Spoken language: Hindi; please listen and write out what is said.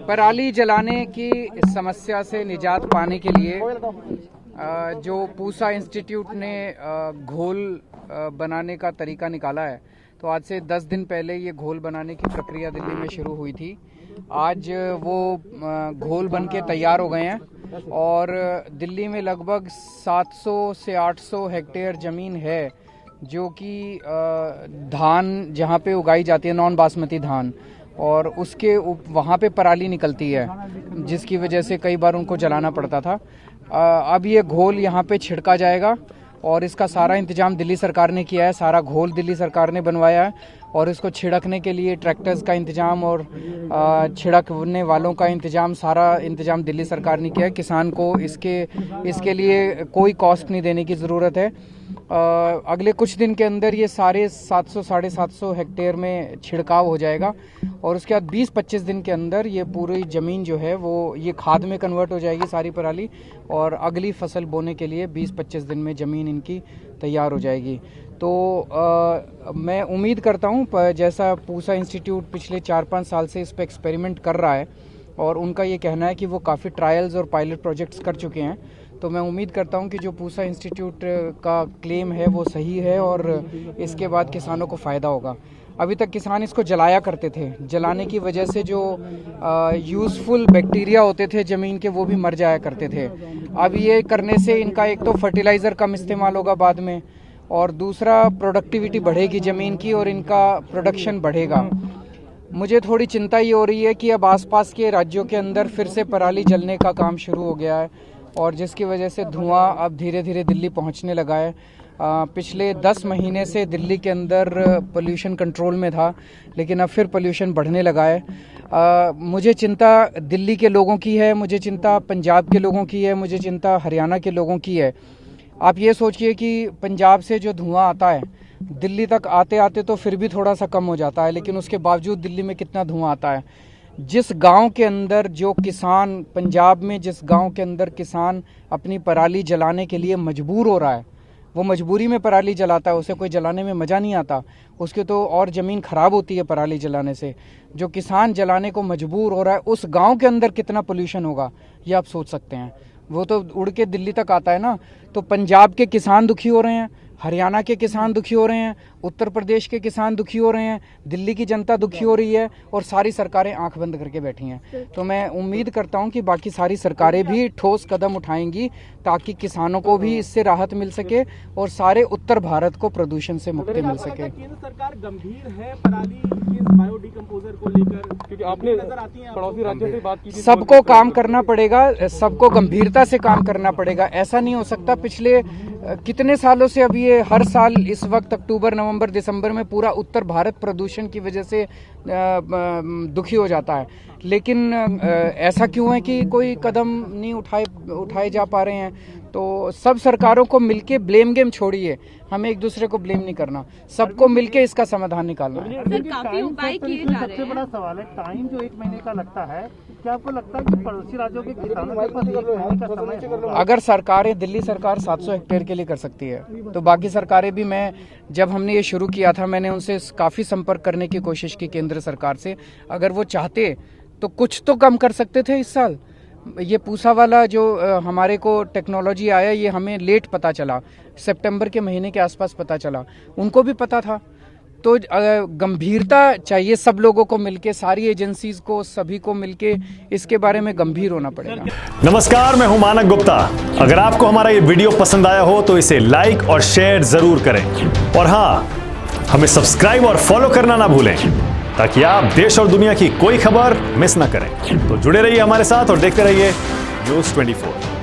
पराली जलाने की समस्या से निजात पाने के लिए जो पूसा इंस्टीट्यूट ने घोल बनाने का तरीका निकाला है, तो आज से 10 दिन पहले ये घोल बनाने की प्रक्रिया दिल्ली में शुरू हुई थी। आज वो घोल बन के तैयार हो गए हैं और दिल्ली में लगभग 700 से 800 हेक्टेयर ज़मीन है जो कि धान जहाँ पे उगाई जाती है, नॉन बासमती धान, और उसके वहाँ पे पराली निकलती है, जिसकी वजह से कई बार उनको जलाना पड़ता था। अब ये घोल यहाँ पे छिड़का जाएगा और इसका सारा इंतजाम दिल्ली सरकार ने किया है। सारा घोल दिल्ली सरकार ने बनवाया है और इसको छिड़कने के लिए ट्रैक्टर्स का इंतजाम और छिड़कने वालों का इंतजाम, सारा इंतजाम दिल्ली सरकार ने किया है। किसान को इसके लिए कोई कॉस्ट नहीं देने की ज़रूरत है। अगले कुछ दिन के अंदर ये सारे 700-750 हेक्टेयर में छिड़काव हो जाएगा और उसके बाद 20-25 दिन के अंदर ये पूरी ज़मीन जो है वो ये खाद में कन्वर्ट हो जाएगी सारी पराली, और अगली फसल बोने के लिए 20-25 दिन में ज़मीन इनकी तैयार हो जाएगी। तो मैं उम्मीद करता हूँ, जैसा पूसा इंस्टीट्यूट पिछले 4-5 साल से इस पर एक्सपेरिमेंट कर रहा है और उनका ये कहना है कि वो काफ़ी ट्रायल्स और पायलट प्रोजेक्ट्स कर चुके हैं, तो मैं उम्मीद करता हूं कि जो पूसा इंस्टीट्यूट का क्लेम है वो सही है और इसके बाद किसानों को फ़ायदा होगा। अभी तक किसान इसको जलाया करते थे, जलाने की वजह से जो यूज़फुल बैक्टीरिया होते थे ज़मीन के वो भी मर जाया करते थे। अब ये करने से इनका एक तो फर्टिलाइज़र कम इस्तेमाल होगा बाद में, और दूसरा प्रोडक्टिविटी बढ़ेगी ज़मीन की और इनका प्रोडक्शन बढ़ेगा। मुझे थोड़ी चिंता ये हो रही है कि अब आसपास के राज्यों के अंदर फिर से पराली जलने का काम शुरू हो गया है और जिसकी वजह से धुआं अब धीरे धीरे दिल्ली पहुंचने लगा है। पिछले 10 महीने से दिल्ली के अंदर पोल्यूशन कंट्रोल में था, लेकिन अब फिर पोल्यूशन बढ़ने लगा है। मुझे चिंता दिल्ली के लोगों की है, मुझे चिंता पंजाब के लोगों की है, मुझे चिंता हरियाणा के लोगों की है। आप ये सोचिए कि पंजाब से जो धुआं आता है दिल्ली तक आते आते तो फिर भी थोड़ा सा कम हो जाता है, लेकिन उसके बावजूद दिल्ली में कितना धुआं आता है। जिस गांव के अंदर जो किसान, पंजाब में जिस गांव के अंदर किसान अपनी पराली जलाने के लिए मजबूर हो रहा है, वो मजबूरी में पराली जलाता है, उसे कोई जलाने में मज़ा नहीं आता, उसके तो और ज़मीन ख़राब होती है पराली जलाने से। जो किसान जलाने को मजबूर हो रहा है, उस गांव के अंदर कितना पोल्यूशन होगा ये आप सोच सकते हैं। वो तो उड़ के दिल्ली तक आता है ना। तो पंजाब के किसान दुखी हो रहे हैं, हरियाणा के किसान दुखी हो रहे हैं, उत्तर प्रदेश के किसान दुखी हो रहे हैं, दिल्ली की जनता दुखी हो रही है और सारी सरकारें आंख बंद करके बैठी हैं। तो मैं उम्मीद करता हूं कि बाकी सारी सरकारें भी ठोस कदम उठाएंगी ताकि किसानों को भी इससे राहत मिल सके और सारे उत्तर भारत को प्रदूषण से मुक्ति मिल सके। केंद्र सरकार गंभीर है पराली के बायोडिकम्पोजर को लेकर, क्योंकि आपने पड़ोसी राज्यों से बात की थी। सबको काम करना पड़ेगा, सबको गंभीरता से काम करना पड़ेगा। ऐसा नहीं हो सकता पिछले कितने सालों से, अब ये हर साल इस वक्त अक्टूबर, नवंबर, दिसंबर में पूरा उत्तर भारत प्रदूषण की वजह से दुखी हो जाता है, लेकिन ऐसा क्यों है कि कोई कदम नहीं उठाए जा पा रहे हैं। तो सब सरकारों को मिलके ब्लेम गेम छोड़िए, हमें एक दूसरे को ब्लेम नहीं करना, सबको मिलके इसका समाधान निकालना है। काफी उपाय किए जा रहे हैं। सबसे बड़ा सवाल है टाइम जो 1 महीने का लगता है, क्या आपको लगता है कि पड़ोसी राज्यों के किसानों के पास 1 महीने का समय है? अगर सरकारें, दिल्ली सरकार 700 हेक्टेयर के लिए कर सकती है तो बाकी सरकारें भी, मैं जब हमने ये शुरू किया था मैंने उनसे काफ़ी संपर्क करने की कोशिश की केंद्र सरकार से। अगर वो चाहते तो कुछ तो कम कर सकते थे इस साल। ये पूसा वाला जो हमारे को टेक्नोलॉजी आया, ये हमें लेट पता चला, सितंबर के महीने के आसपास पता चला, उनको भी पता था। तो गंभीरता चाहिए सब लोगों को मिलके, सारी एजेंसीज को, सभी को मिलके इसके बारे में गंभीर होना पड़ेगा। नमस्कार, मैं हूं मानक गुप्ता। अगर आपको हमारा ये वीडियो पसंद आया हो तो इसे लाइक और शेयर जरूर करें, और हाँ, हमें सब्सक्राइब और फॉलो करना ना भूलें ताकि आप देश और दुनिया की कोई खबर मिस ना करें। तो जुड़े रहिए हमारे साथ और देखते रहिए न्यूज़ 24।